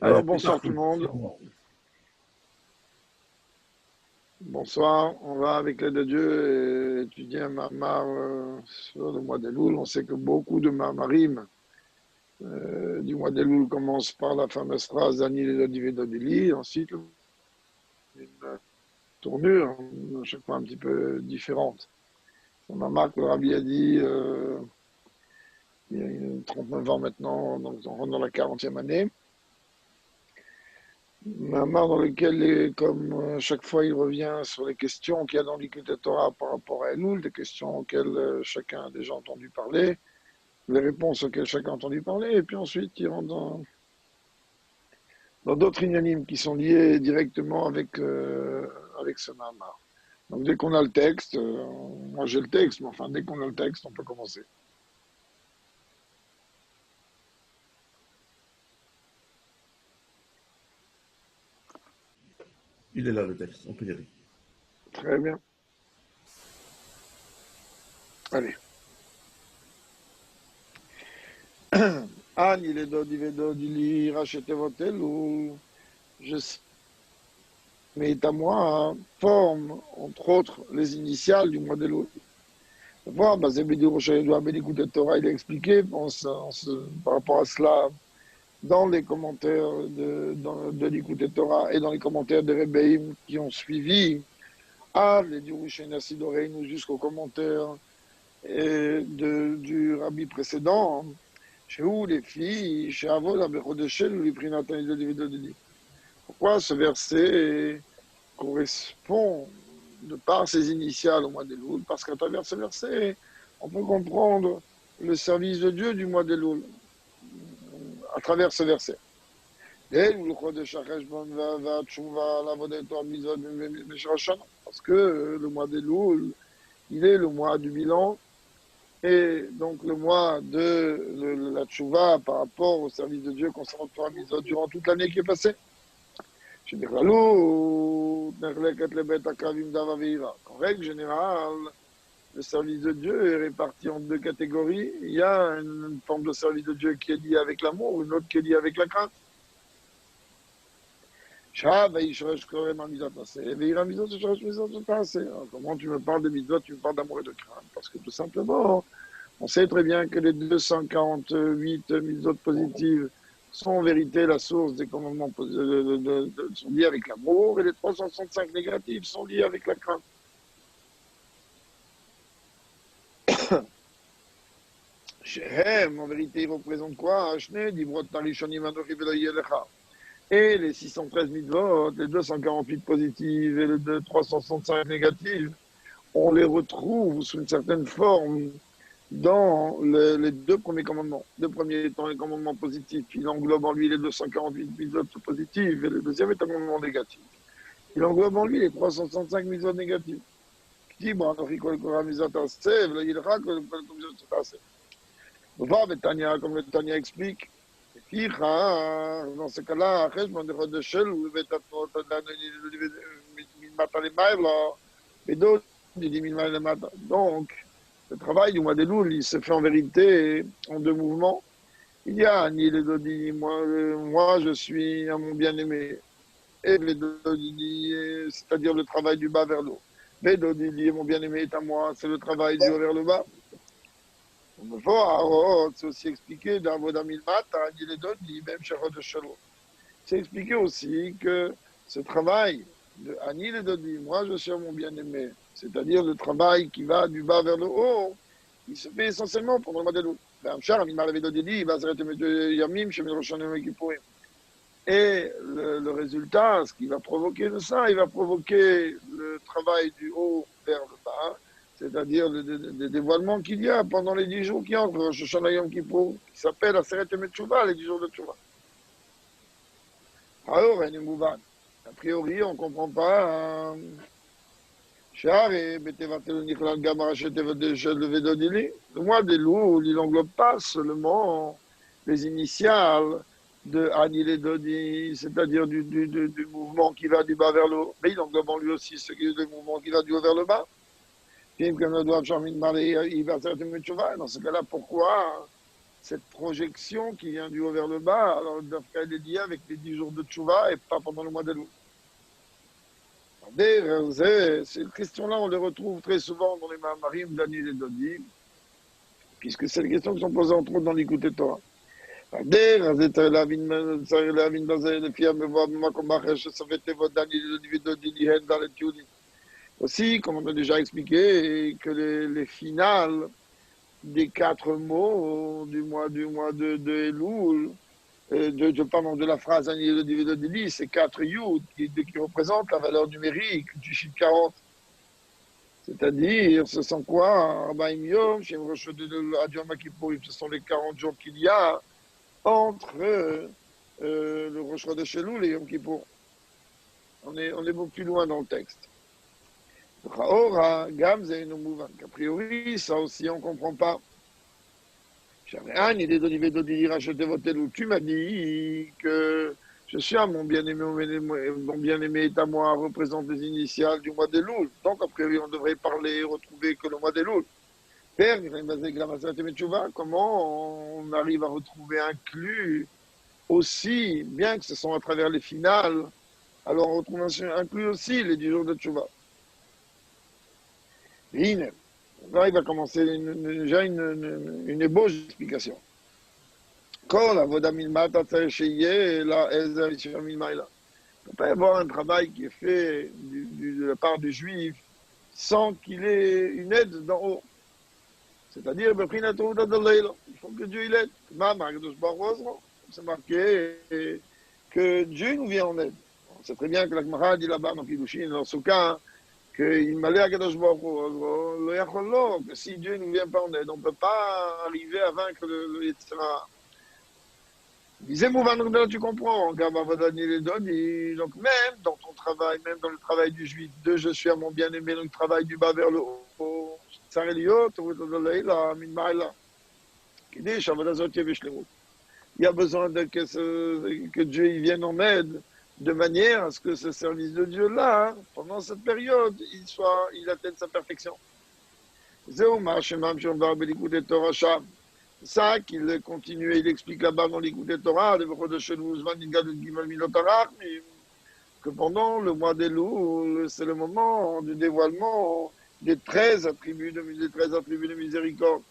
Alors, Plus tard bonsoir tout que le monde. Bonsoir. On va, avec l'aide de Dieu, étudier un mamar sur le mois d'Elul. On sait que beaucoup de mamarim du mois d'Elul commencent par la fameuse phrase Ani le Dividodili. Ensuite, une tournure, à chaque fois un petit peu différente. Un mamar que le Rabbi a dit il y a 39 ans maintenant, donc on rentre dans la 40e année. Mamar dans lequel, comme chaque fois, il revient sur les questions qu'il y a dans l'Écoute Torah par rapport à Elul, des questions auxquelles chacun a déjà entendu parler, les réponses auxquelles chacun a entendu parler, et puis ensuite il rentre dans d'autres inanimes qui sont liés directement avec ce Mamar. Donc dès qu'on a le texte, moi j'ai le texte, mais enfin dès qu'on a le texte, on peut commencer. il est là le texte, on peut y aller. Très bien. Allez. Ani le dodi vedodi li rachetevotelu. Je sais. Mais à moi forme, entre autres, les initiales du mois d'Elul. Voir, Zebedi Rochaïdou Abedikout Torah, il a expliqué par rapport à cela dans les commentaires de l'Écoute Torah et dans les commentaires des Rebbeim qui ont suivi les Dirushaina Sidoreinu jusqu'aux commentaires du rabbi précédent, chez où les filles, chez Avod, Abechodeshel, Liprinatan de pourquoi ce verset correspond de par ses initiales au mois d'Elul, parce qu'à travers ce verset, on peut comprendre le service de Dieu du mois d'Elul, à travers ce verset. Parce que le mois d'Elul, il est le mois du bilan, et donc le mois de la tchouva par rapport au service de Dieu concernant Torah Mitzvot durant toute l'année qui est passée. En règle générale, le service de Dieu est réparti en deux catégories. Il y a une forme de service de Dieu qui est liée avec l'amour, une autre qui est liée avec la crainte. Comment tu me parles de mitzvot, tu me parles d'amour et de crainte? Parce que tout simplement, on sait très bien que les 248 mitzvot positives sont en vérité la source des commandements sont liés avec l'amour, et les 365 négatifs sont liés avec la crainte. En vérité, ils représentent quoi? Et les 613 mitzvot, les 248 positives et les 365 négatives, on les retrouve sous une certaine forme dans les deux premiers commandements. Le premier étant les commandements positifs, il englobe en lui les 248 mitzvot positives, et le deuxième est un commandement négatif. Il englobe en lui les 365 mitzvot négatifs. Qui dit, comme le Tanya explique, dans ce cas-là, donc, le travail du mois d'Elul, il se fait en vérité en deux mouvements. Il y a Ani le Dodi, moi je suis à mon bien-aimé, et le Dodi, c'est-à-dire le travail du bas vers le haut. Le Dodi, mon bien-aimé est à moi, c'est le travail du haut vers le bas. C'est aussi expliqué dans Vodamilmat, Ani le Dodi, même Shachot de Shalom. C'est expliqué aussi que ce travail de Ani le Dodi, moi je suis à mon bien-aimé, c'est-à-dire le travail qui va du bas vers le haut, il se fait essentiellement pendant le mois d'Elul. Et le résultat, ce qui va provoquer de ça, il va provoquer le travail du haut vers le bas, c'est-à-dire le dévoilement qu'il y a pendant les 10 jours qui entrent, Shoshana Yom Kippour, qui s'appelle Aseret Emet Teshuvah, les 10 jours de Teshuvah. Alors, a priori, on ne comprend pas. Le mois d'Elul, il n'englobe pas seulement les initiales de Ani le Dodi, c'est-à-dire du mouvement qui va du bas vers le haut, mais il englobe en lui aussi le mouvement qui va du haut vers le bas. Dans ce cas-là, pourquoi cette projection qui vient du haut vers le bas, alors elle est liée avec les 10 jours de Tchouva et pas pendant le mois d'Elul. Ces questions-là, on les retrouve très souvent dans les Mahamarim, Daniel et Dodi, puisque c'est les questions qui sont posées entre autres dans l'Écoute Torah. Aussi, comme on a déjà expliqué, que les finales des 4 mots du mois de Elul, de la phrase c'est 4 yud qui représentent la valeur numérique du chiffre 40. C'est-à-dire, ce sont quoi? Ce sont les 40 jours qu'il y a entre le Rosh Chodesh Elul et Yom Kippour. On est beaucoup plus loin dans le texte. A priori, ça aussi, on ne comprend pas. Tu m'as dit que je suis à mon bien-aimé est à moi représente les initiales du mois d'Elul. Donc, a priori, on devrait parler, retrouver que le mois d'Elul. Comment on arrive à retrouver inclus aussi, bien que ce sont à travers les finales, alors on retrouve inclus aussi les 10 jours de Tchouva. Là, il va commencer déjà une ébauche d'explication. On ne peut pas y avoir un travail qui est fait de la part des Juifs sans qu'il ait une aide d'en haut. C'est-à-dire, il faut que Dieu il aide. C'est marqué que Dieu nous vient en aide. On sait très bien que la Gemara dit là-bas dans Kiddushin, dans ce cas, qu'il m'allait à Kadosh Baruch Hu, que si Dieu ne nous vient pas en aide, on ne peut pas arriver à vaincre le Yetzirah. Disait Mouvan, tu comprends, donc même dans ton travail, même dans le travail du juif, de je suis à mon bien-aimé, donc le travail du bas vers le haut, il y a besoin que Dieu il vienne en aide, de manière à ce que ce service de Dieu-là, pendant cette période, il atteigne sa perfection. C'est ça qu'il continue, il explique là-bas dans l'Écoute Torah, que pendant le mois d'Elul, c'est le moment du dévoilement des 13 attributs de miséricorde.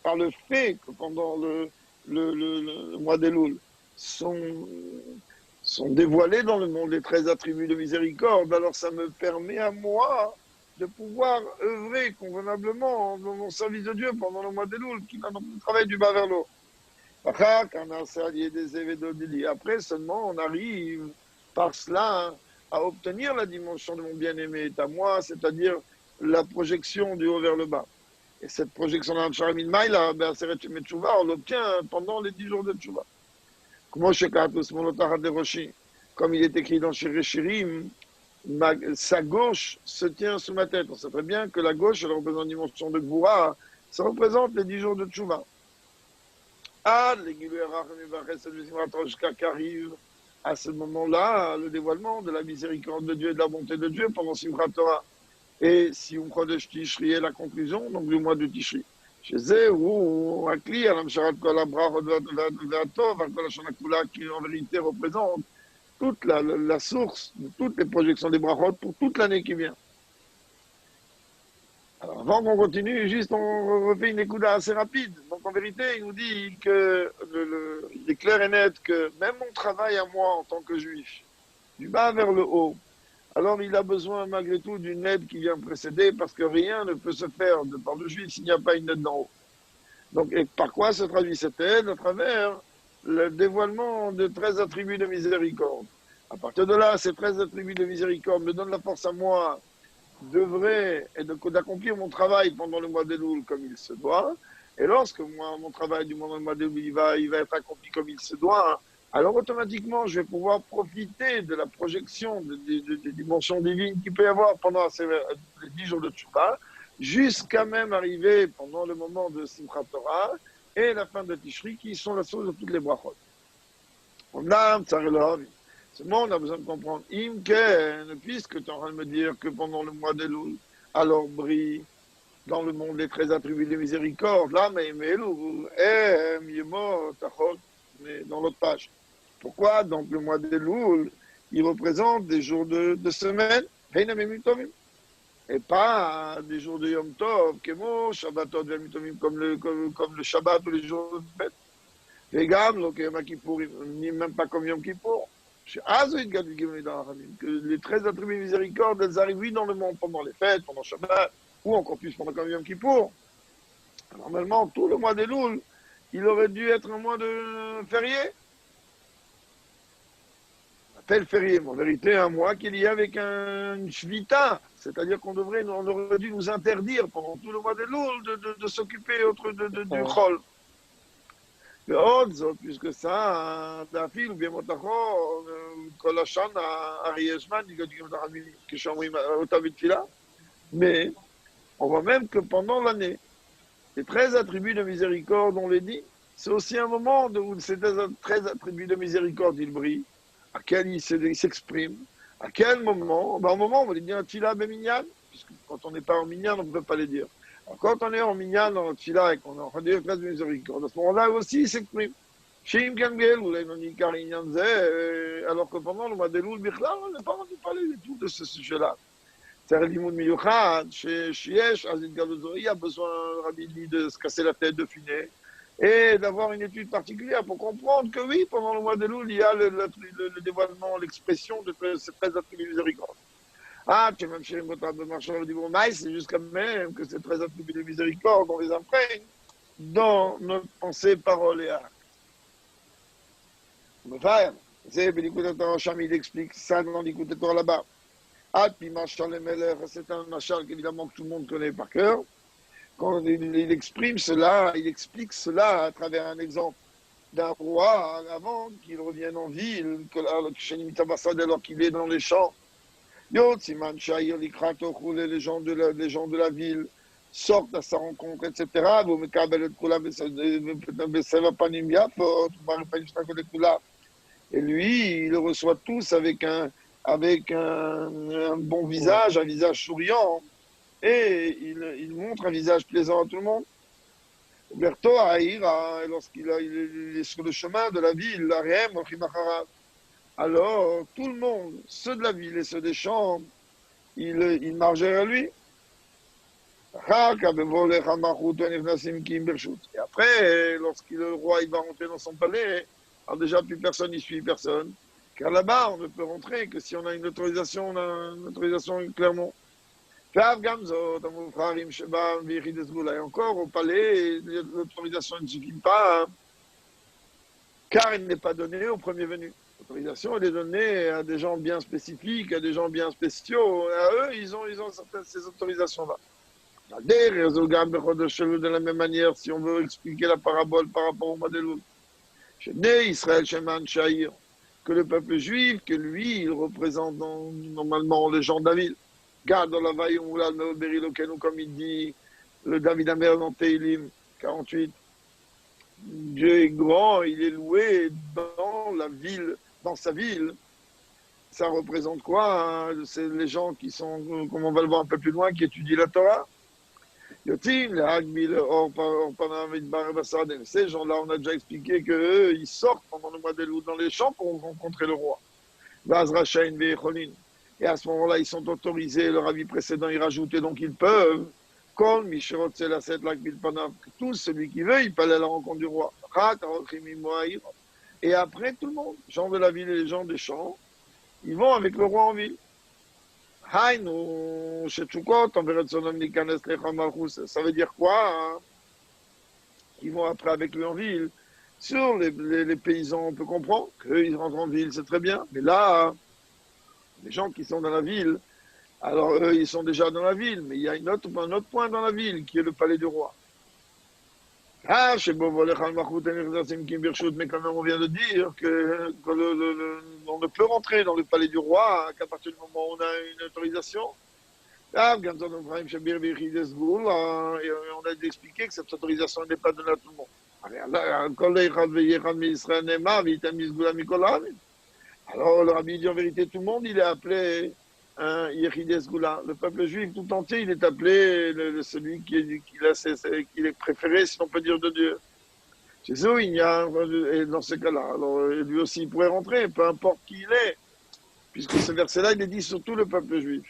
Par le fait que pendant le mois d'Elul sont dévoilés dans le monde les 13 attributs de miséricorde, alors ça me permet à moi de pouvoir œuvrer convenablement dans mon service de Dieu pendant le mois d'Elul, qui va donc le travail du bas vers le haut. Après seulement, on arrive par cela à obtenir la dimension de mon bien-aimé est à moi, c'est-à-dire la projection du haut vers le bas. Et cette projection dans le Sharamid Maïla, on l'obtient pendant les 10 jours de Tchouva. Comme il est écrit dans Shir Shirim, sa gauche se tient sous ma tête. On sait très bien que la gauche, elle représente une dimension de Gvoura, ça représente les 10 jours de Tchouva. Jusqu'à qu'arrive à ce moment-là le dévoilement de la miséricorde de Dieu et de la bonté de Dieu pendant Simchat Torah. Et si on croit de Tishri est la conclusion, donc le mois de Tishri. Chez eux, où un cli, qui en vérité représente toute la source de toutes les projections des brachot pour toute l'année qui vient. Alors, avant qu'on continue, juste on refait une écoute assez rapide. Donc, en vérité, il nous dit que il est clair et net que même mon travail à moi en tant que juif, du bas vers le haut, alors il a besoin malgré tout d'une aide qui vient précéder parce que rien ne peut se faire de par le juif s'il n'y a pas une aide d'en haut. Donc, et par quoi se traduit cette aide? À travers le dévoilement de 13 attributs de miséricorde. À partir de là, ces 13 attributs de miséricorde me donnent la force à moi d'œuvrer et d'accomplir mon travail pendant le mois d'Elul comme il se doit. Et lorsque moi, mon travail du mois d'Elul, il va être accompli comme il se doit, alors automatiquement, je vais pouvoir profiter de la projection des dimensions divines qu'il peut y avoir pendant les 10 jours de Tchouva, jusqu'à même arriver pendant le moment de Simchat Torah et la fin de Tishri, qui sont la source de toutes les brachot. Seulement, on a besoin de comprendre. Imken, puisque tu es en train de me dire que pendant le mois d'Elul, alors brille dans le monde des 13 attributs de miséricorde. Là, mais dans l'autre page. Pourquoi? Donc le mois de Loul, il représente des jours de semaine, et pas des jours de Yom Tov, Kemo, Shabbatot, comme le Shabbat ou les jours de fête. Les gammes, donc Yom Kippour, ni même pas comme Yom Kippour. Que les 13 attributs de miséricorde, elles arrivent oui dans le monde pendant les fêtes, pendant Shabbat, ou encore plus pendant Yom Kippour. Normalement, tout le mois de Loul, il aurait dû être un mois de férié. On appelle férié, mais en vérité, un mois qu'il y a avec un shvita, c'est-à-dire qu'on aurait dû nous interdire pendant tout le mois de Loul de s'occuper du Chol. ועוד זאת, puisque ça, d'afil, בימותחו, כל השנה, הרי יש זמן, כשאומרים אותה בתפילה, mais on voit même que pendant l'année, les 13 attributs de miséricorde, on les dit, c'est aussi un moment où ces 13 attributs de miséricorde, ils brillent, à quel ils s'expriment, à quel moment, ben, au moment où on va les dire Tfila Beminyan, puisque quand on n'est pas en Minyan, on ne peut pas les dire. Alors, quand on est en Minyan, dans notre Tfila, et qu'on est en train de dire 13 miséricorde, à ce moment-là aussi, ils s'expriment. Shim Gangel, ou l'Enonikar Inyanze, alors que pendant le mois de Loul, Bichlal, on n'a pas entendu parler du tout de ce sujet-là. C'est un limoud miyuchad, chez Shiesh, Azid Galuzori, il a besoin, Rabbi dit, de se casser la tête, de funer, et d'avoir une étude particulière pour comprendre que oui, pendant le mois de Loul, il y a le dévoilement, l'expression de ces 13 attributs miséricorde. Ah, tu m'as chéri de marchand du bon maïs, c'est juste quand même que ces 13 attributs de miséricorde, on les imprègne dans notre pensée, parole et acte. On me faire, c'est l'écoutateur Cham, il explique ça dans l'écoutateur là-bas. Ah, puis Machal et Meller, c'est un Machal qu'évidemment que tout le monde connaît par cœur. Quand il exprime cela, il explique cela à travers un exemple d'un roi avant qu'il revienne en ville, alors qu'il est dans les champs. Les gens de la ville sortent à sa rencontre, etc. Et lui, il le reçoit tous avec un bon visage, un visage souriant, et il montre un visage plaisant à tout le monde. Berto lorsqu'il est sur le chemin de la ville, alors tout le monde, ceux de la ville et ceux des champs, ils marchent vers lui. Et après, lorsque le roi il va rentrer dans son palais, alors déjà plus personne n'y suit personne. Car là-bas, on ne peut rentrer que si on a une autorisation, clairement. Et encore, au palais, l'autorisation ne suffit pas, hein, car elle n'est pas donnée au premier venu. L'autorisation, elle est donnée à des gens bien spécifiques, à des gens bien spéciaux. Et à eux, ils ont ces autorisations-là. De la même manière, si on veut expliquer la parabole par rapport au Madeloul, Israël, que le peuple juif, que lui, il représente normalement les gens de la ville. Garde la vaille, comme il dit le David Amer dans Teilim 48. Dieu est grand, il est loué dans la ville, dans sa ville. Ça représente quoi, hein? C'est les gens qui sont, comme on va le voir un peu plus loin, qui étudient la Torah. Ces gens-là, on a déjà expliqué qu'eux, ils sortent pendant le mois de Loul dans les champs pour rencontrer le roi. Et à ce moment-là, ils sont autorisés, le rabbi précédent, il rajoutait, donc ils peuvent, comme tout celui qui veut, il peut aller à la rencontre du roi. Et après, tout le monde, gens de la ville et les gens des champs, ils vont avec le roi en ville. Ça veut dire quoi, hein? Ils vont après avec lui en ville. Sur les paysans, on peut comprendre qu'eux, ils rentrent en ville, c'est très bien. Mais là, les gens qui sont dans la ville, alors eux, ils sont déjà dans la ville, mais il y a un autre point dans la ville, qui est le palais du roi. Ah, mais quand même, on vient de dire on ne peut rentrer dans le palais du roi qu'à partir du moment où on a une autorisation. Et on a expliqué que cette autorisation n'est pas donnée à tout le monde. Alors le rabbi dit en vérité, tout le monde, il est appelé un Yechides Goula. Le peuple juif tout entier, il est appelé celui qui est préféré, si on peut dire, de Dieu. Chez eux, il y a, et dans ce cas-là, alors lui aussi, il pourrait rentrer, peu importe qui il est, puisque ce verset-là, il est dit sur tout le peuple juif.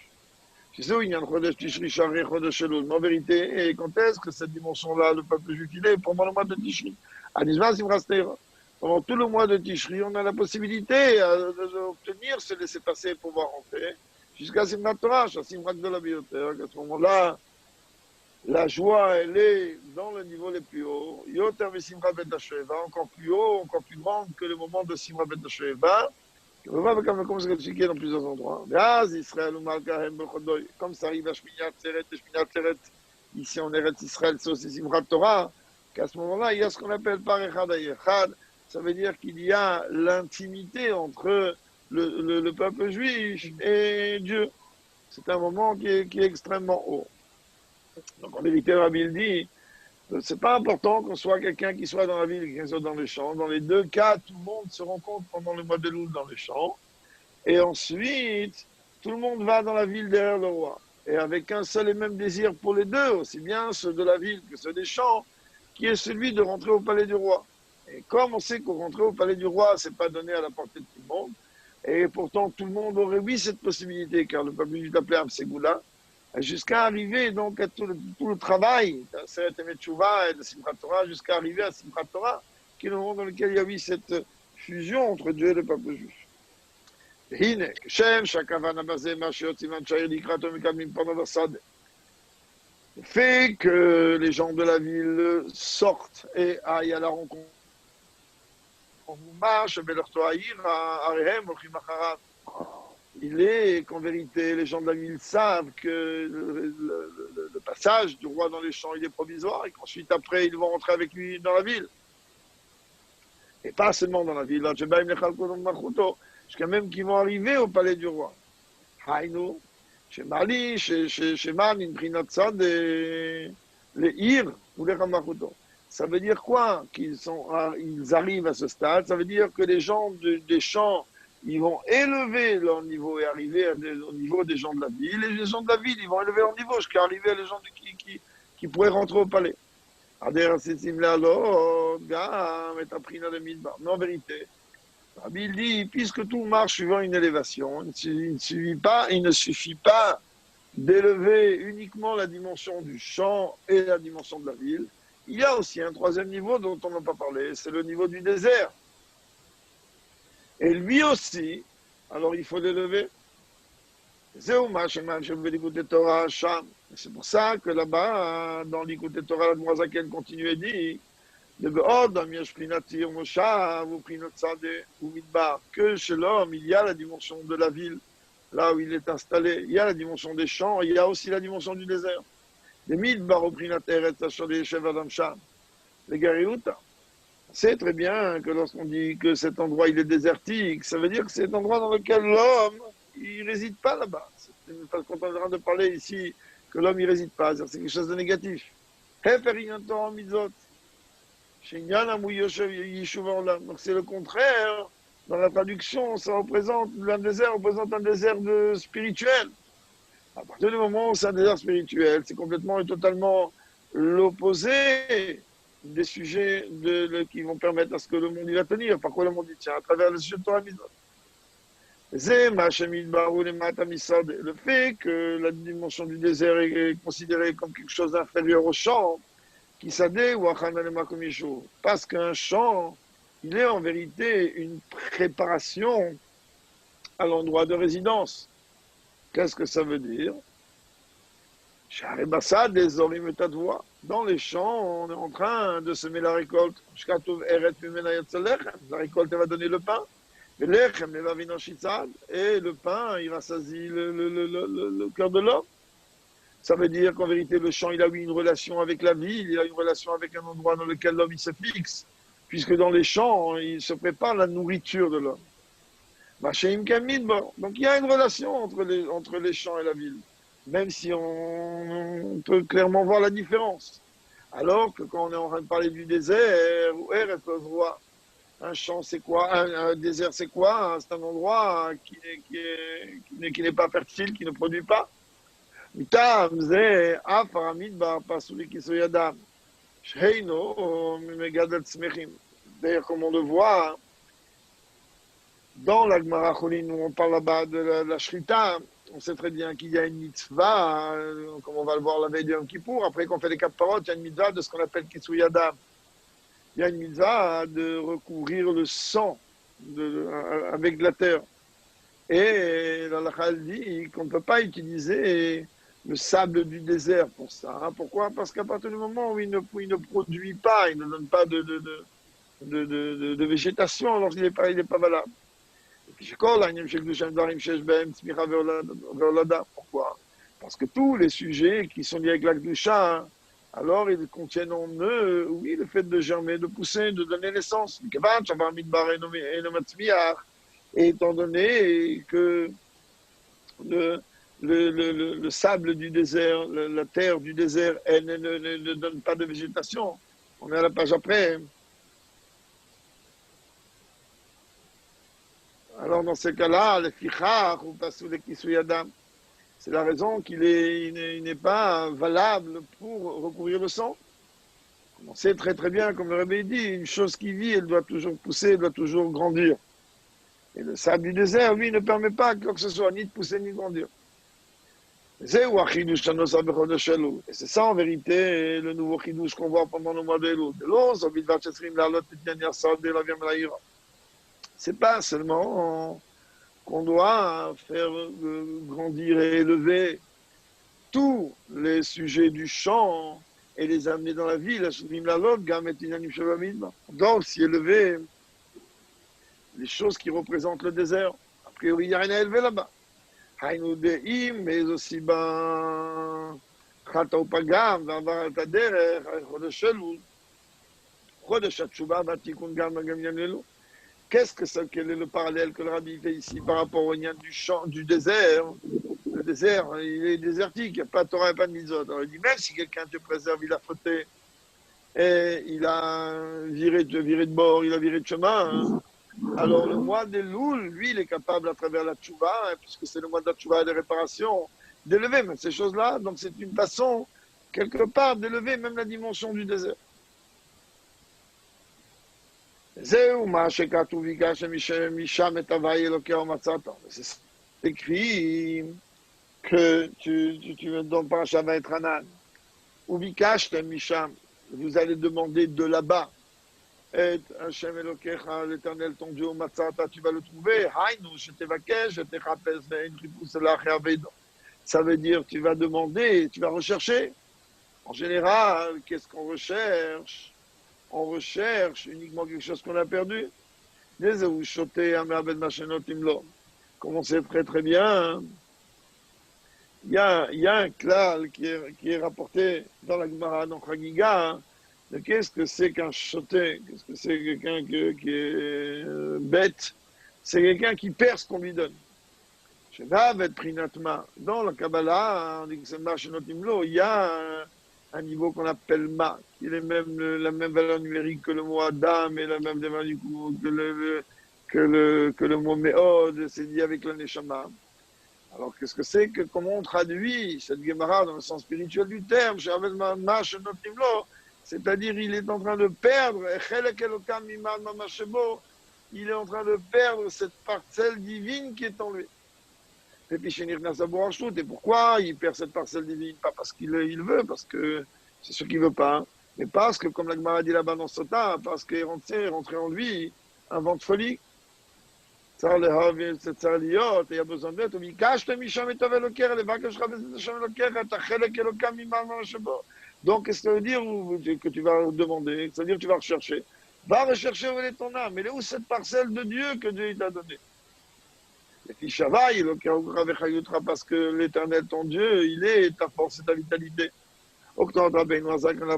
Chez eux, il y a un Chodesh Tishri, Shari, Chodesh Elul. Mais en vérité, et quand est-ce que cette dimension-là, le peuple juif, il est pendant le mois de Tishri? Pendant tout le mois de Tishri, on a la possibilité d'obtenir ce laisser-passer pour pouvoir rentrer jusqu'à Simchat Torah, à Simchat de la Bioter. À ce moment-là, la joie, elle est dans le niveau le plus haut. Yoter ve Simchat Bet HaShoeva, encore plus haut, encore plus grande que le moment de Simchat Bet HaShoeva. Comme c'est expliqué dans plusieurs endroits. Comme ça arrive à Shmini Atzeret et Shmini Atzeret, ici en Eretz Israël, c'est aussi Simchat Torah, qu'à ce moment-là, il y a ce qu'on appelle par Echad Echad. Ça veut dire qu'il y a l'intimité entre le peuple juif et Dieu. C'est un moment qui est extrêmement haut. Donc en vérité, Rabbi il dit, c'est pas important qu'on soit quelqu'un qui soit dans la ville et quelqu'un qui soit dans les champs. Dans les deux cas, tout le monde se rencontre pendant le mois de Elul dans les champs. Et ensuite, tout le monde va dans la ville derrière le roi. Et avec un seul et même désir pour les deux, aussi bien ceux de la ville que ceux des champs, qui est celui de rentrer au palais du roi. Et comme on sait qu'on rentrer au palais du roi, c'est pas donné à la portée de tout le monde, et pourtant tout le monde aurait oui cette possibilité, car le peuple juif appelé Amsegoula, jusqu'à arriver donc à tout le travail de Seret Emet et de Simchat Torah, jusqu'à arriver à Simchat Torah, qui est le moment dans lequel il y a eu cette fusion entre Dieu et le peuple juif. והנה, כשם שהכוונה בזה מה שיוצאים אנשי לקראתו מקדמים פנו בשדה. Le fait que les gens de la ville sortent et aillent à la rencontre. Il est qu'en vérité, les gens de la ville savent que le passage du roi dans les champs, il est provisoire et qu'ensuite, après, ils vont rentrer avec lui dans la ville. Et pas seulement dans la ville, jusqu'à même qu'ils vont arriver au palais du roi. Haïnou, chez Mali, chez Man, in Prinatsad, les Ir ou les Ramakuto. Ça veut dire quoi qu'ils arrivent à ce stade? Ça veut dire que les gens des champs, ils vont élever leur niveau et arriver au niveau des gens de la ville. Et les gens de la ville, ils vont élever leur niveau jusqu'à arriver à les gens qui pourraient rentrer au palais. Mais en vérité, Rabbi il dit, puisque tout marche suivant une élévation, il ne suffit pas d'élever uniquement la dimension du champ et la dimension de la ville. Il y a aussi un troisième niveau dont on n'a pas parlé, c'est le niveau du désert. Et lui aussi, alors il faut l'élever. C'est pour ça que là-bas, dans l'Ikouté Torah, la Moazaken continue et dit, que chez l'homme, il y a la dimension de la ville, là où il est installé, il y a la dimension des champs, il y a aussi la dimension du désert. Les Gariouta. C'est très bien que lorsqu'on dit que cet endroit il est désertique, ça veut dire que c'est un endroit dans lequel l'homme, il réside pas là-bas. Parce qu'on est en train de parler ici que l'homme il réside pas, c'est quelque chose de négatif. Donc c'est le contraire. Dans la traduction, le désert représente un désert spirituel. À partir du moment où c'est un désert spirituel, c'est complètement et totalement l'opposé des sujets qui vont permettre à ce que le monde il va tenir. Par quoi le monde il tient? À travers le sujet de Torah Mitzvot. Le fait que la dimension du désert est considérée comme quelque chose d'inférieur au champ, parce qu'un champ, il est en vérité une préparation à l'endroit de résidence. Qu'est-ce que ça veut dire? Dans les champs, on est en train de semer la récolte. La récolte, elle va donner le pain. Et le pain, il rassasie le cœur de l'homme. Ça veut dire qu'en vérité, le champ, il a eu une relation avec la ville, il a une relation avec un endroit dans lequel l'homme, il se fixe. Puisque dans les champs, il se prépare la nourriture de l'homme. Donc il y a une relation entre les champs et la ville. Même si on peut clairement voir la différence. Alors que quand on est en train de parler du désert, où est le roi? Un champ, c'est quoi? Un désert, c'est quoi? C'est un endroit qui n'est pas fertile, qui ne produit pas. Mitam, ze, af, aramidbar, pasuli, kisoyadam. Sheino, megadel tzmechim. D'ailleurs, comme on le voit, dans la Gemara Cholin, où on parle là-bas de la Shrita, on sait très bien qu'il y a une mitzvah, comme on va le voir la veille de Yom Kippour, après qu'on fait les 4 paroles, il y a une mitzvah de ce qu'on appelle Kisuyadam. Il y a une mitzvah de recouvrir le sang avec de la terre. Et la Lacha dit qu'on ne peut pas utiliser le sable du désert pour ça. Hein. Pourquoi? Parce qu'à partir du moment où il ne produit pas, il ne donne pas de végétation, alors il n'est pas valable. Pourquoi? Parce que tous les sujets qui sont liés avec la Kedusha, alors ils contiennent en eux, oui, le fait de germer, de pousser, de donner naissance. Et étant donné que le sable du désert, la terre du désert, elle ne donne pas de végétation. On est à la page après. Alors dans ces cas-là, le fichach ou pasou le kisuyadam, c'est la raison qu'il n'est pas valable pour recouvrir le sang. On sait très très bien, comme le Rebbe dit, une chose qui vit, elle doit toujours pousser, elle doit toujours grandir. Et le sable du désert, lui, ne permet pas quoi que ce soit, ni de pousser, ni de grandir. Et c'est ça en vérité le nouveau chidouche qu'on voit pendant le mois d'Elul. C'est pas seulement qu'on doit faire grandir et élever tous les sujets du champ et les amener dans la ville. On doit aussi élever les choses qui représentent le désert. A priori, il n'y a rien à élever là-bas. Mais aussi, quel est le parallèle que le rabbi fait ici par rapport au lien du champ, du désert? Le désert, il est désertique, il n'y a pas de Torah, il n'y a pas de mitzvot. Alors il dit, même si quelqu'un te préserve, il a fauté, et il a viré de bord, il a viré de chemin, hein. Alors le mois d'Elul, lui, il est capable à travers la tchouva, hein, puisque c'est le mois de la tchouva et de réparation, d'élever même ces choses-là. Donc c'est une façon, quelque part, d'élever même la dimension du désert. C'est écrit que tu dans Parashat Vayetranan, ou Vikashtem Misham, vous allez demander de là-bas. Et Hashem Elokecha, l'Éternel ton Dieu, Matzata, tu vas le trouver. Hainu, je t'évaquais, je t'échapes, ça veut dire tu vas demander, tu vas rechercher. En général, qu'est-ce qu'on recherche? On recherche uniquement quelque chose qu'on a perdu. Comme on sait très très bien, il y a un klal qui est rapporté dans la Gemara, dans Chagiga, de qu'est-ce que c'est qu'un choté, qu'est-ce que c'est quelqu'un qui est bête, c'est quelqu'un qui perd ce qu'on lui donne. Dans la Kabbalah, on dit que c'est Mashenotimlo, il y a un niveau qu'on appelle Ma, qui est même la même valeur numérique que le mot Adam et la même valeur du coup que le mot Meod, c'est dit avec le Neshama. Alors qu'est-ce que c'est que comment on traduit cette Gemara dans le sens spirituel du terme, c'est-à-dire il est en train de perdre, il est en train de perdre cette parcelle divine qui est en lui. Et pourquoi il perd cette parcelle divine? Pas parce qu'il veut, parce que c'est ce qu'il veut pas, mais parce que, comme la Gemara dit là-bas dans Sota, parce qu'est rentré en lui un vent de folie. Ça il y a besoin d'être. Donc, qu'est-ce que ça veut dire que tu vas demander? Ça veut dire que tu vas rechercher. Va rechercher où est ton âme. Elle est où cette parcelle de Dieu que Dieu t'a donnée? Parce que l'Éternel, ton Dieu, il est ta force et ta vitalité. Comme l'Admorazakan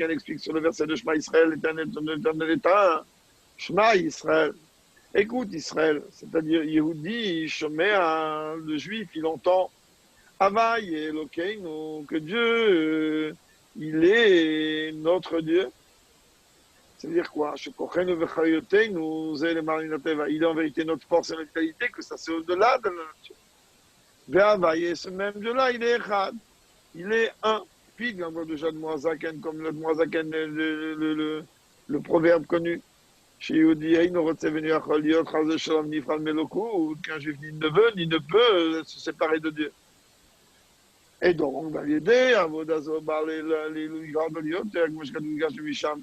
explique sur le verset de Shema Israël, l'Éternel, ton Éternel est un. Shema Israël. Écoute Israël, c'est-à-dire Yehudi, Shoméa, le juif, il entend Havaï et Elokeinu, que Dieu, il est notre Dieu. C'est-à-dire quoi? Il est en vérité notre force et notre qualité, que ça c'est au-delà de la nature. Et ce même Dieu-là, il est Echad. Il est un. Puis, il y a déjà de Moazaken, comme le Moazaken, le proverbe connu. Chez Yehudi, qu'un juif ni ne veut, ni ne peut se séparer de Dieu. Et donc, on va l'aider,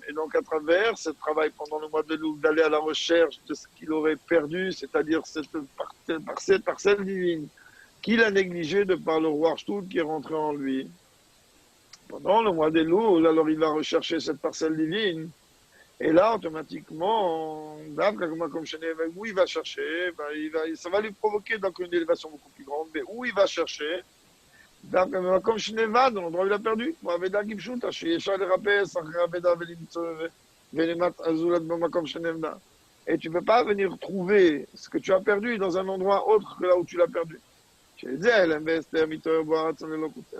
et donc à travers ce travail pendant le mois de Loup, d'aller à la recherche de ce qu'il aurait perdu, c'est-à-dire cette parcelle divine qu'il a négligée de par le roi Arshtout qui est rentré en lui. Pendant le mois de Loup, alors il va rechercher cette parcelle divine, et là, automatiquement, où il va chercher, ça va lui provoquer donc une élévation beaucoup plus grande, mais où il va chercher, comme Shneva, dans l'endroit où il a perdu. Et tu ne peux pas venir trouver ce que tu as perdu dans un endroit autre que là où tu l'as perdu.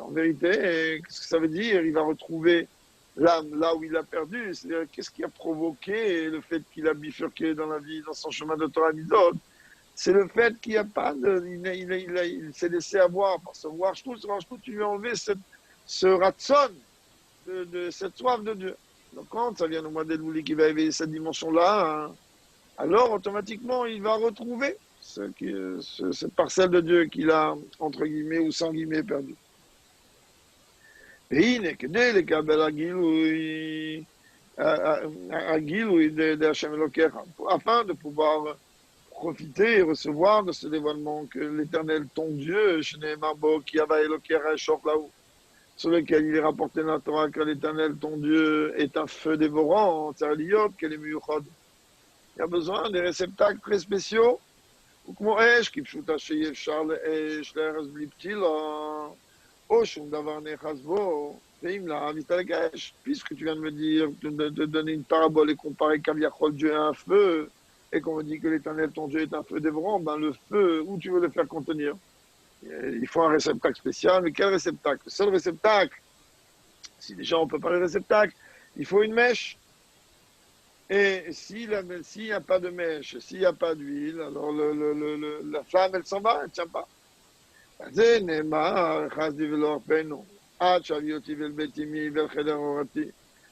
En vérité, qu'est-ce que ça veut dire? Il va retrouver l'âme là où il l'a perdu. C'est-à-dire, qu'est-ce qui a provoqué le fait qu'il a bifurqué dans la vie, dans son chemin de Torah Midot? C'est le fait qu'il n'y a pas de. Il s'est laissé avoir par ce Warshtout, tu lui as enlevé ce ratson, de cette soif de Dieu. Donc, quand ça vient au mois d'Elul qui va éveiller cette dimension-là, hein, alors automatiquement, il va retrouver cette parcelle de Dieu qu'il a, entre guillemets ou sans guillemets, perdu. Et il n'est que dès les Kabbalah Agilou de Hashem Elokecha, afin de pouvoir profiter et recevoir de ce dévoilement que l'Éternel, ton Dieu, qui avait là-haut, sur lequel il est rapporté dans la Torah que l'Éternel, ton Dieu, est un feu dévorant, il y a besoin des réceptacles très spéciaux, puisque tu viens de me dire, de donner une parabole et comparer Kaviachol, Dieu à un feu, et qu'on me dit que l'Éternel, ton Dieu, est un feu dévorant, ben le feu, où tu veux le faire contenir? Il faut un réceptacle spécial, mais quel réceptacle? Le seul réceptacle, si déjà on peut parler de réceptacle, il faut une mèche. Et s'il n'y a pas de mèche, s'il n'y a pas d'huile, alors la flamme, elle s'en va, elle ne tient pas.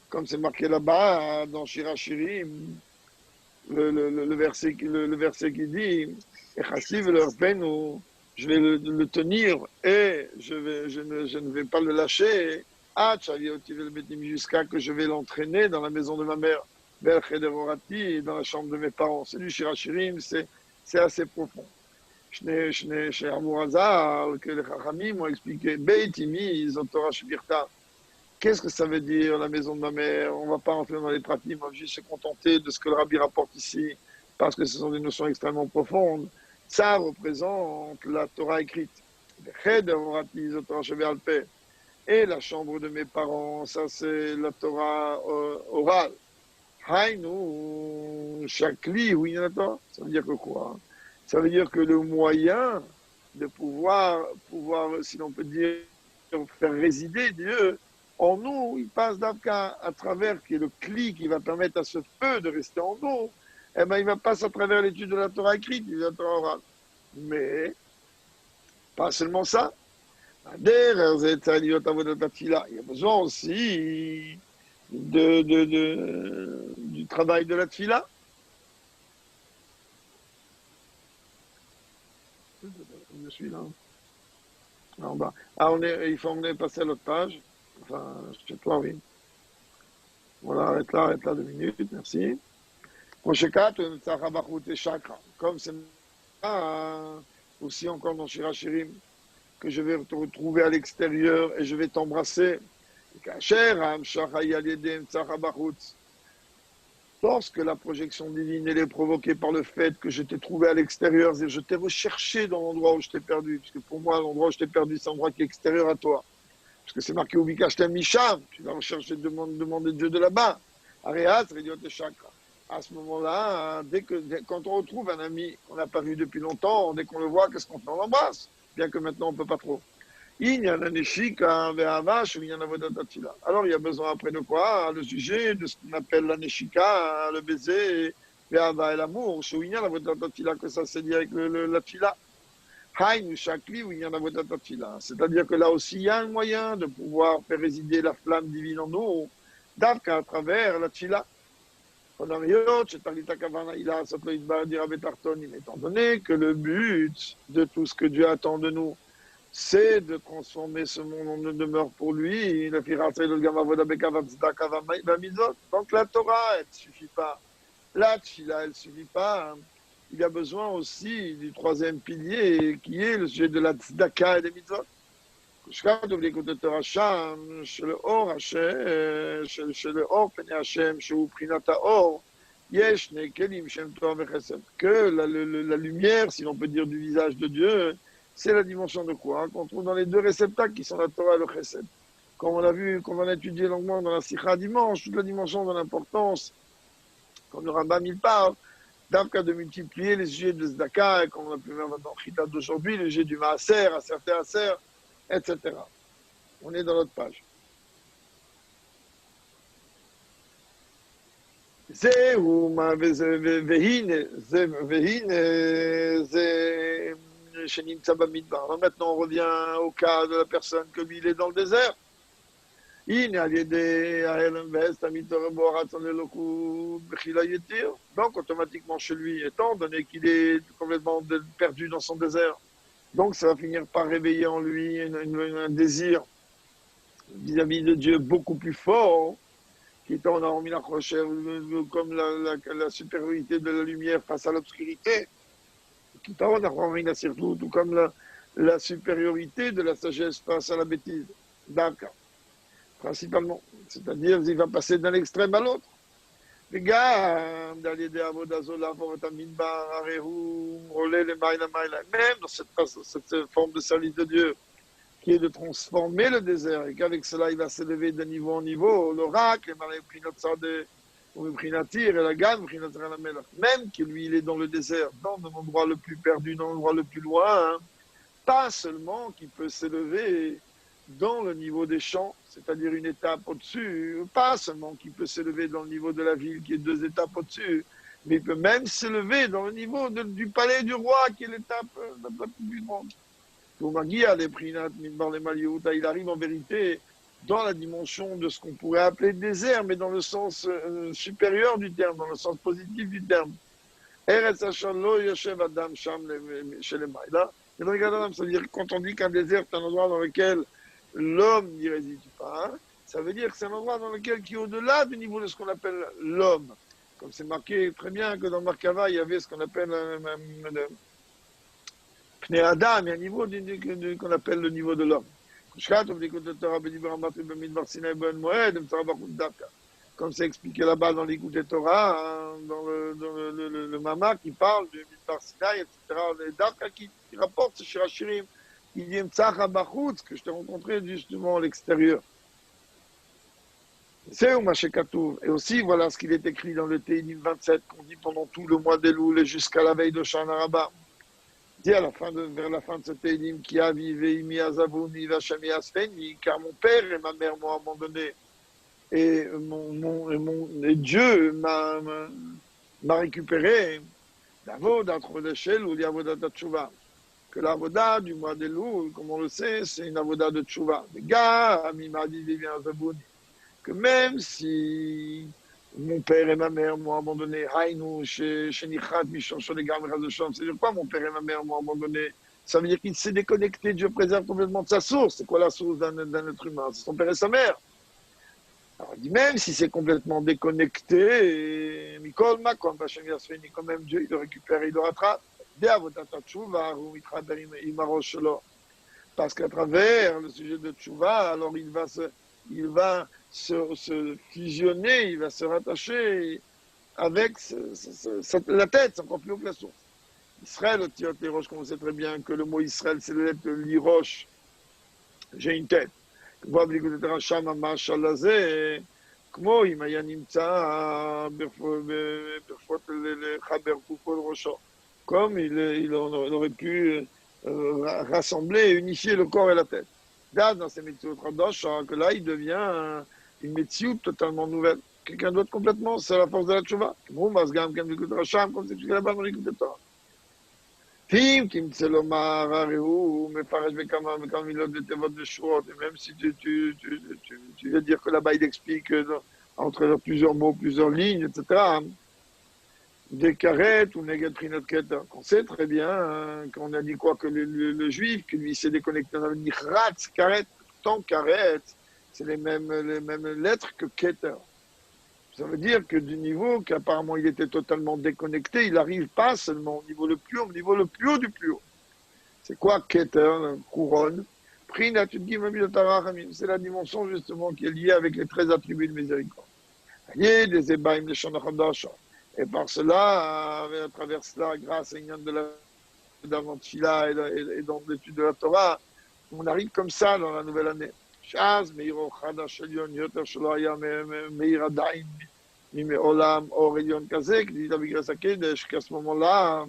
Comme c'est marqué là-bas, dans Shira Shirim, le verset qui dit je vais le tenir et je ne vais pas le lâcher jusqu'à que je vais l'entraîner dans la maison de ma mère, dans la chambre de mes parents. C'est du Shira Shirim, c'est assez profond. Que les Chachamim m'ont expliqué qu'est-ce que ça veut dire, la maison de ma mère? On ne va pas entrer dans les pratiques, on va juste se contenter de ce que le Rabbi rapporte ici, parce que ce sont des notions extrêmement profondes. Ça représente la Torah écrite. Et la chambre de mes parents, ça c'est la Torah orale. Haïnou, Shakli, oui, ça veut dire que quoi? Ça veut dire que le moyen de pouvoir, si l'on peut dire, faire résider Dieu en nous, il passe d'Avka à travers, qui est le cli qui va permettre à ce feu de rester en nous, eh bien, il va passer à travers l'étude de la Torah écrite, de la Torah orale. Mais, pas seulement ça. Il y a besoin aussi du travail de la tfila. Je suis là. En bas. Il faut emmener passer à l'autre page. Enfin, chez toi, oui. Voilà, arrête là 2 minutes, merci. Comme c'est aussi encore dans Shira Shirim, que je vais te retrouver à l'extérieur et je vais t'embrasser. Lorsque la projection divine elle est provoquée par le fait que je t'ai trouvé à l'extérieur, c'est-à-dire je t'ai recherché dans l'endroit où je t'ai perdu, puisque pour moi, l'endroit où je t'ai perdu, c'est un endroit qui est extérieur à toi. Parce que c'est marqué Ubikashtem Misham, tu vas rechercher, demander Dieu de là-bas. Areas, Rediot et Chakra. À ce moment-là, quand on retrouve un ami qu'on n'a pas vu depuis longtemps, dès qu'on le voit, qu'est-ce qu'on fait? On l'embrasse, bien que maintenant on ne peut pas trop. Il y a un neshika, ve'avash, ou il y a un avodat atfila. Alors il y a besoin après de quoi? Le sujet de ce qu'on appelle la neshika, le baiser, ve'ava et l'amour, où il y a l'avodat atfila, que ça c'est lié avec la tfila. Haïn ou Shakli, où il y a un avodat atfila. C'est-à-dire que là aussi il y a un moyen de pouvoir faire résider la flamme divine en nous, d'Avka à travers la tfila. Étant donné que le but de tout ce que Dieu attend de nous, c'est de transformer ce monde en une demeure pour lui. Donc la Torah, elle ne suffit pas. La Tchila, elle ne suffit pas. Il y a besoin aussi du troisième pilier, qui est le sujet de la Tzedaka et des mitzvot. של אור השם, של אור פני השם, שהוא בחינת האור, יש שני כלים שהם תורה וחסד. Que la lumière, si l'on peut dire, du visage de Dieu, c'est la dimension de quoi? Qu'on trouve dans les deux réceptacles qui sont la Torah et le chesed. Comme on a vu, comme on a étudié longuement dans la Sikha dimanche, toute la dimension de l'importance, comme le Rambam il parle, d'Avka de multiplier les sujets de Zdaka, comme on a pu voir dans Chita d'aujourd'hui, les sujets du Maaser, Aser, etc. On est dans l'autre page. Maintenant, on revient au cas de la personne que lui, il est dans le désert. Donc, automatiquement, chez lui, étant donné qu'il est complètement perdu dans son désert, donc ça va finir par réveiller en lui un désir vis-à-vis de Dieu beaucoup plus fort, qui est en armi la comme la supériorité de la lumière face à l'obscurité, qui est en armi la surtout, tout comme la supériorité de la sagesse face à la bêtise. D'accord. Principalement. C'est-à-dire, il va passer d'un extrême à l'autre. Les gars, même dans cette forme de service de Dieu, qui est de transformer le désert, et qu'avec cela, il va s'élever de niveau en niveau, l'oracle, même que lui, il est dans le désert, dans l'endroit le plus perdu, dans l'endroit le plus loin, hein, pas seulement qu'il peut s'élever dans le niveau des champs, c'est-à-dire une étape au-dessus, pas seulement qu'il peut s'élever dans le niveau de la ville, qui est 2 étapes au-dessus, mais il peut même s'élever dans le niveau du palais du roi, qui est l'étape la plus grande. Il arrive en vérité dans la dimension de ce qu'on pourrait appeler désert, mais dans le sens supérieur du terme, dans le sens positif du terme. Ça veut dire quand on dit qu'un désert est un endroit dans lequel l'homme n'y réside pas, ça veut dire que c'est un endroit dans lequel qui est au-delà du niveau de ce qu'on appelle l'homme. Comme c'est marqué très bien que dans Markava, il y avait ce qu'on appelle Pnei Adam, il y a un niveau qu'on appelle le niveau de l'homme. Comme c'est expliqué là-bas dans l'Écoute Torah, dans le Mama qui parle de Midbar Sinai, etc. Les Dafka qui rapporte ce Shirachirim, il dit Mtsacha Bachutz, que je t'ai rencontré justement à l'extérieur. C'est où Mashekatouv. Et aussi, voilà ce qu'il est écrit dans le Télim 27, qu'on dit pendant tout le mois d'Elul et jusqu'à la veille de Shana Rabbah. Dit à vers la fin de ce Télim, qui a vivé Imi Azavouni, Vachami Asfeni, car mon père et ma mère m'ont abandonné. Et Dieu m'a récupéré d'Avodat Chodeshel ou d'Avodat Tchouva. Que l'Avodat du mois d'Elul, comme on le sait, c'est une Avodat de Tchouva. Les gars, Ami m'a dit, que même si mon père et ma mère m'ont abandonné, Haïnou, chez Nichat, Michon, sur les gammes, c'est-à-dire quoi, mon père et ma mère m'ont abandonné? Ça veut dire qu'il s'est déconnecté, Dieu préserve complètement de sa source. C'est quoi la source d'un être humain? C'est son père et sa mère. Alors, il dit, même si c'est complètement déconnecté, Mikol Makom, Vachem Yasfeni, quand même, Dieu, il le récupère, il le rattrape. Parce qu'à travers le sujet de Tchouva, alors il va se fusionner, il va se rattacher avec la tête, c'est encore plus haut que la source. Israël, au Roche, comme on sait très bien que le mot Israël, c'est le lettre l'Iroche. J'ai une tête. Comme il aurait pu rassembler et unifier le corps et la tête. Là, dans ces métiers Tradosh, que là, il devient une métier totalement nouvelle. Quelqu'un d'autre complètement, c'est la force de la tchouva. Bon, Basgam, comme l'écoute Racham, comme c'est expliqué là-bas dans l'écoute de Torah. Tim, Kim Tselomar, Areu, mais pareil, mais comme il a de tes votes de choix, et même si tu veux dire que là-bas, il explique entre plusieurs mots, plusieurs lignes, etc. Des carrettes ou negatrinot keter. On sait très bien qu'on a dit quoi que le juif, que lui s'est déconnecté dans le nichrat, carrette, tant carrette, c'est les mêmes lettres que keter. Ça veut dire que du niveau qu'apparemment il était totalement déconnecté, il n'arrive pas seulement au niveau le plus haut, au niveau le plus haut du plus haut. C'est quoi keter, couronne? C'est la dimension justement qui est liée avec les 13 attributs de miséricorde. Des ébaïm de Shonachadash. Et par cela, à travers cela, grâce à une de la Fila et dans l'étude de la Torah, on arrive comme ça dans la nouvelle année. Shaz, Meiro Chadash Elion, Yoter Shaloya, Meir Adain, Mime Olam, Or Elion Kazek, dit David Grasakedesh, qu'à ce moment-là,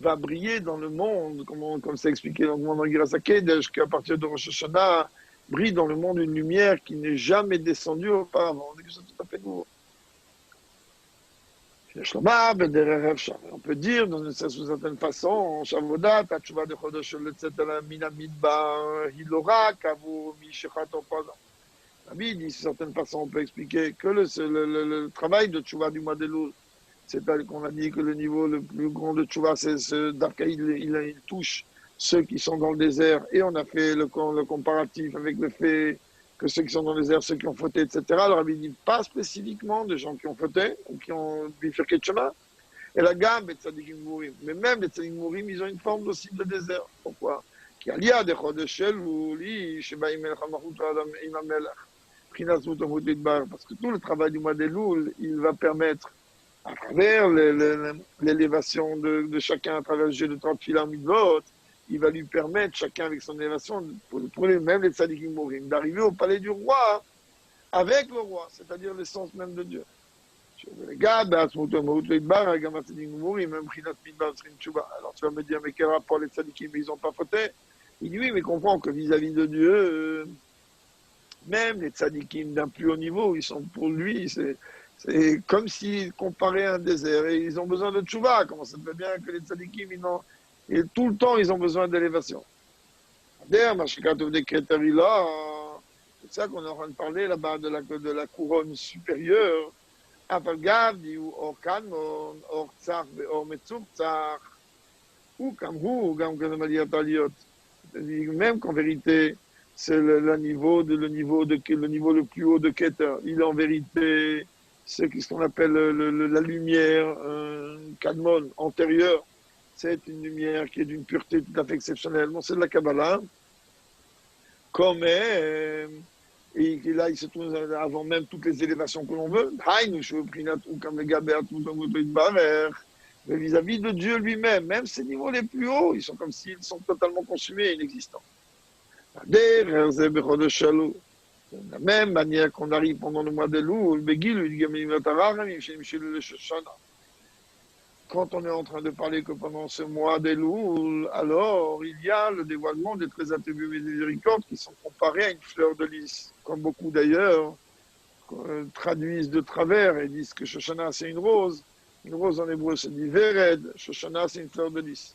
va briller dans le monde, comme c'est expliqué dans le monde de Grasakedesh, qu'à partir de Rosh Hashanah, brille dans le monde une lumière qui n'est jamais descendue auparavant. On dit que c'est tout à fait nouveau. On peut dire, dans une certaine façon, Shavodat, Tchouva de Chodesh Letzet Minamidba, Hilora, Kavu, Mishechato Pada. Rabbi dit, d'une certaine façon, on peut expliquer que le travail de Tchouva du mois de Loul, c'est-à-dire qu'on a dit que le niveau le plus grand de Tchouva, c'est ce d'Arka, il touche ceux qui sont dans le désert, et on a fait le comparatif avec le fait que ceux qui sont dans le désert, ceux qui ont fauté, etc. Alors, il dit pas spécifiquement des gens qui ont fauté ou qui ont bifurqué de chemin. Et la gamme, les tzadikim mourim. Mais même les tzadikim mourim, ils ont une forme aussi de désert. Pourquoi? Parce que tout le travail du mois des Loul, il va permettre, à travers l'élévation de chacun, à travers le jeu de 30 filams midvot, il va lui permettre, chacun avec son élévation, pour même les tzadikim mourim, d'arriver au palais du roi avec le roi, c'est-à-dire l'essence même de Dieu. Alors tu vas me dire, mais quel rapport les tzadikim, ils n'ont pas fauté? Il dit oui, mais comprends que vis-à-vis de Dieu, même les tzadikim d'un plus haut niveau, ils sont pour lui, c'est comme s'ils comparaient un désert et ils ont besoin de tchouva. Comment ça fait bien que les tzadikim, et tout le temps, ils ont besoin d'élévation. C'est ça qu'on est en train de parler là-bas de la couronne supérieure. Même qu'en vérité, c'est le niveau le plus haut de Keter. Il est en vérité ce qu'on appelle la lumière Kadmon antérieure. C'est une lumière qui est d'une pureté tout à fait exceptionnelle. Bon, c'est de la Kabbalah. Comme et là, il se trouve avant même toutes les élévations que l'on veut. Mais vis-à-vis de Dieu lui-même, même ces niveaux les plus hauts, ils sont comme s'ils sont totalement consumés et inexistants. De la même manière qu'on arrive pendant le mois de Loul, quand on est en train de parler que pendant ce mois d'Elul, alors il y a le dévoilement des 13 attributs miséricordes qui sont comparés à une fleur de lys. Comme beaucoup d'ailleurs traduisent de travers et disent que Shoshana c'est une rose. Une rose en hébreu c'est dit Vered, Shoshana c'est une fleur de lys.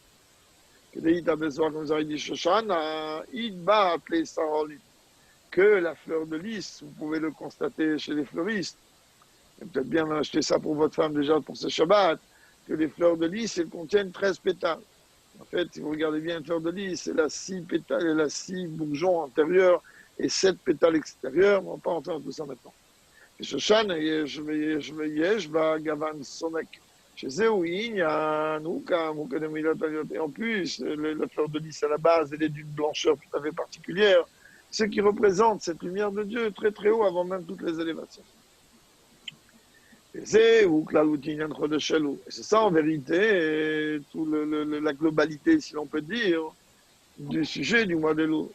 Que la fleur de lys, vous pouvez le constater chez les fleuristes. Et peut-être bien acheter ça pour votre femme déjà pour ce Shabbat. Que les fleurs de lys, elles contiennent 13 pétales. En fait, si vous regardez bien une fleur de lys, c'est la 6 pétales, elle a 6 bourgeons antérieurs et 7 pétales extérieurs. On ne va pas entrer dans tout ça maintenant. Et Shoshan, Gavan Sonek. Et en plus, la fleur de lys à la base, elle est d'une blancheur tout à fait particulière, ce qui représente cette lumière de Dieu très très haut avant même toutes les élévations. Et c'est ça en vérité, toute la globalité, si l'on peut dire, du sujet du mois de Elul.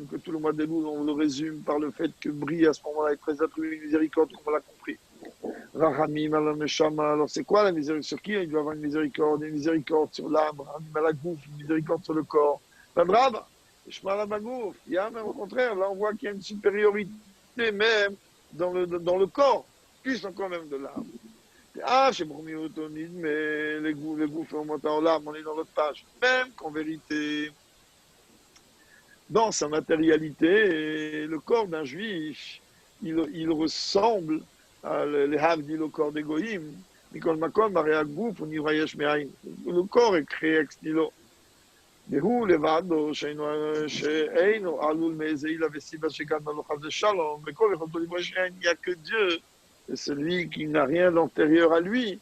Que tout le mois de Elul, on le résume par le fait que brille à ce moment-là les 13 attributs de miséricorde, comme on l'a compris. Alors c'est quoi la miséricorde? Sur qui il doit avoir une miséricorde? Une miséricorde sur l'âme, une miséricorde sur le corps, Pas de rab, il y a même au contraire, là on voit qu'il y a une supériorité même dans le corps, plus encore même de l'âme. Ah, chez Bromiotonide, mais les goûts font monter en larmes, on est dans l'autre page. Même qu'en vérité, dans sa matérialité, le corps d'un juif, il ressemble à les Havdil au corps des Goïm. Mikol Makom, Maria Gouf, on y le corps est créé ex nihilo. והוא לבדו שאינו עלול מאיזה עילה וסיבה שגדנה לו חס ושלום, וכל יכולתו לברוא שאין, il n'y a que Dieu, c'est celui qui n'a rien d'antérieur à lui,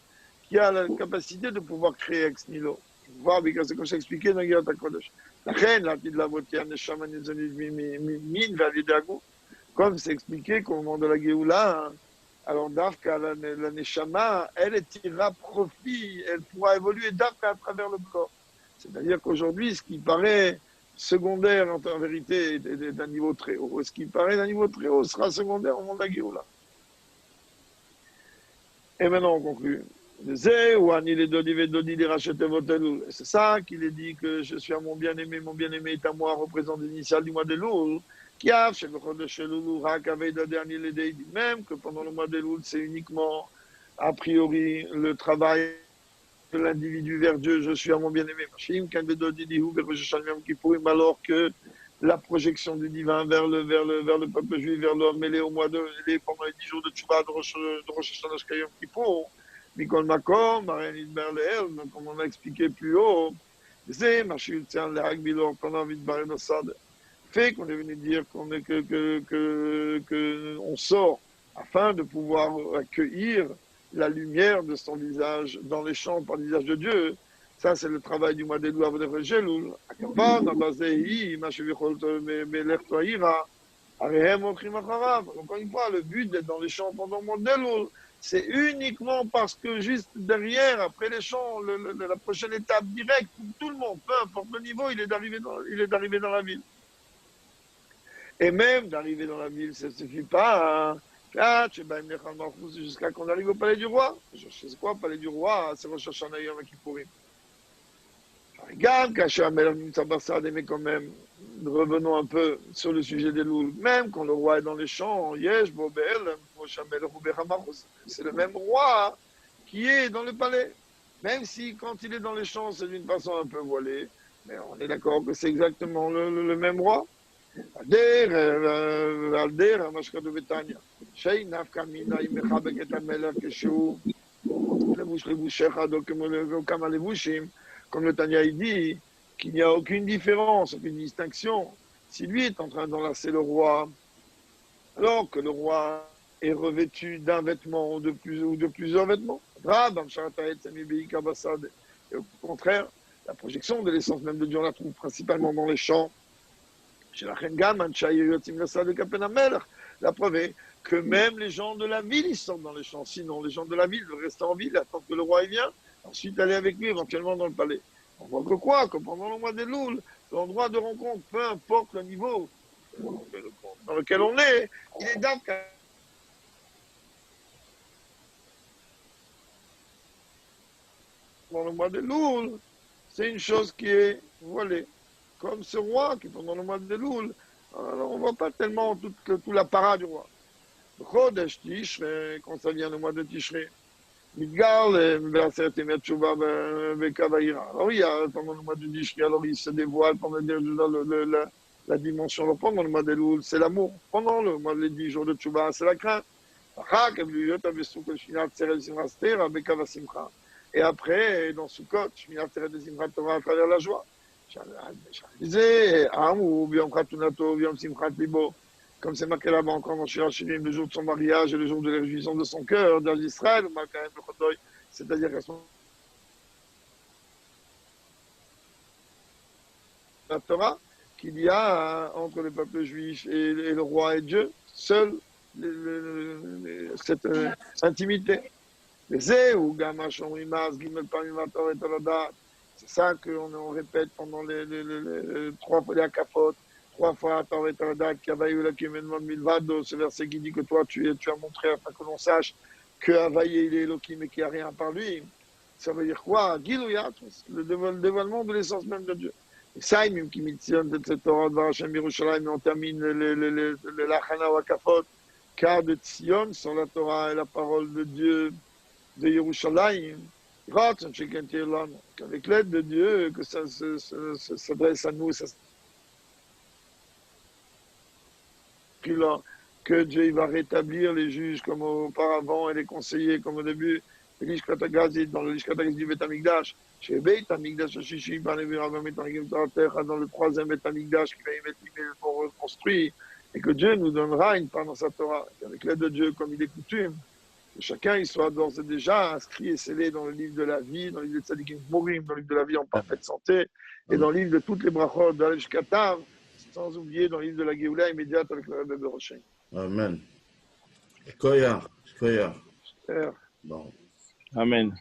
qui a la capacité de pouvoir créer ex nihilo. Voir, c'est comme ça expliqué dans Gilat HaKodesh. לכן, לעתיד לעבוד כי הנשמה ניזונית ממין ועל ידי הגוף, comme c'est expliqué qu'au moment de la Géoula, alors Dafka, la Neshama, elle tirera profit, elle pourra évoluer Dafka à travers le corps. C'est-à-dire qu'aujourd'hui, ce qui paraît secondaire en vérité est d'un niveau très haut. Ce qui paraît d'un niveau très haut sera secondaire au monde de la Géoula. Et maintenant, on conclut. C'est ça qu'il est dit que je suis à mon bien-aimé est à moi, représentant l'initial du mois de Loul. Même que pendant le mois de Loul, c'est uniquement, a priori, le travail de l'individu vers Dieu, je suis à mon bien-aimé. Alors que la projection du divin vers le peuple juif, vers l'homme, mêlé au mois de, pendant les 10 jours de Tchouba, de Rosh Hashanah Yom Kippour, Mikol Makom, comme on a expliqué plus haut, c'est Machil Tzian, le Hagbilor, pendant Vidbar et Nosad, fait qu'on est venu dire qu'on est que on sort afin de pouvoir accueillir la lumière de son visage dans les champs par le visage de Dieu. Ça, c'est le travail du mois d'Elul avec le Gelul. Encore une fois, le but d'être dans les champs pendant le mois d'Elul, c'est uniquement parce que juste derrière, après les champs, la prochaine étape directe pour tout le monde, peu importe le niveau, il est d'arriver dans la ville. Et même d'arriver dans la ville, ça ne suffit pas. Jusqu'à qu'on arrive au palais du roi. Je sais quoi, palais du roi, c'est Rosh Hashanah Yom Kippourim. Regarde, mais quand même, revenons un peu sur le sujet des louls. Même quand le roi est dans les champs, c'est le même roi qui est dans le palais. Même si quand il est dans les champs, c'est d'une façon un peu voilée. Mais on est d'accord que c'est exactement le même roi. מה שכתוב בתניא, שאין נפקא מינה אם מחבק את המלך כשהוא לבוש לבוש אחד או כמה לבושים, comme le Tanya il dit qu'il n'y a aucune différence, aucune distinction. Si lui est en train d'enlacer le roi, alors que le roi est revêtu d'un vêtement ou de plusieurs vêtements, et au contraire, la projection de l'essence même de Dieu, on la trouve principalement dans les champs. La preuve est que même les gens de la ville, ils sortent dans les champs. Sinon, les gens de la ville veulent rester en ville, attendre que le roi y vienne, ensuite aller avec lui, éventuellement dans le palais. On voit que quoi? Que pendant le mois des Louls, l'endroit de rencontre, peu importe le niveau dans lequel on est, il est d'âme. Pendant le mois des Louls, c'est une chose qui est voilée. Comme ce roi qui, pendant le mois de Loul, on ne voit pas tellement tout l'apparat du roi. Chodesh Tishrei, quand ça vient le mois de Tishrei, Midgar, alors il y a, pendant le mois de Tishrei, alors il se dévoile pendant la dimension. Pendant le mois de Loul, c'est l'amour. Pendant le mois de 10 jours de Tchouba, c'est la crainte. Et après, dans Sukkot, Shminat Tzeret de Simchat Torah à travers la joie. Comme c'est marqué là-bas encore dans Shir Hashirim, le jour de son mariage et le jour de la réjouissance de son cœur, d'Israël, c'est-à-dire qu'à son la Torah, qu'il y a entre le peuple juif et le roi et Dieu, seule cette intimité. C'est ça qu'on répète pendant les 3 fois les akafot, 3 fois ce verset qui dit que toi tu as montré afin que l'on sache que Havaïe il est Elohim et qu'il n'y a rien par lui. Ça veut dire quoi? Le dévoilement de l'essence même de Dieu. Saïm, qui mitzion de cette Torah de Hashem Yerushalayim, on termine le Lachana Wakafot, car de Tzion sur la Torah et la parole de Dieu de Yerushalayim, qu'avec l'aide de Dieu, que ça s'adresse à nous, ça que Dieu va rétablir les juges comme auparavant et les conseillers comme au début, dans le Lishkatagazit du Bet Amikdash, chez Bet Amikdash, dans le troisième Bet Amikdash qui va y mettre pour reconstruire, et que Dieu nous donnera une part dans sa Torah, avec l'aide de Dieu comme il est coutume, que chacun il soit d'ores et déjà inscrit et scellé dans le livre de la vie, dans le livre de Tzadikim Mourim, dans le livre de la vie en parfaite santé, et dans le livre de toutes les brachot de l'Alishkatav, sans oublier dans le livre de la Géoula immédiate avec le Rebbe Beroshen. Amen. Shkoyach. Cher. Bon. Amen.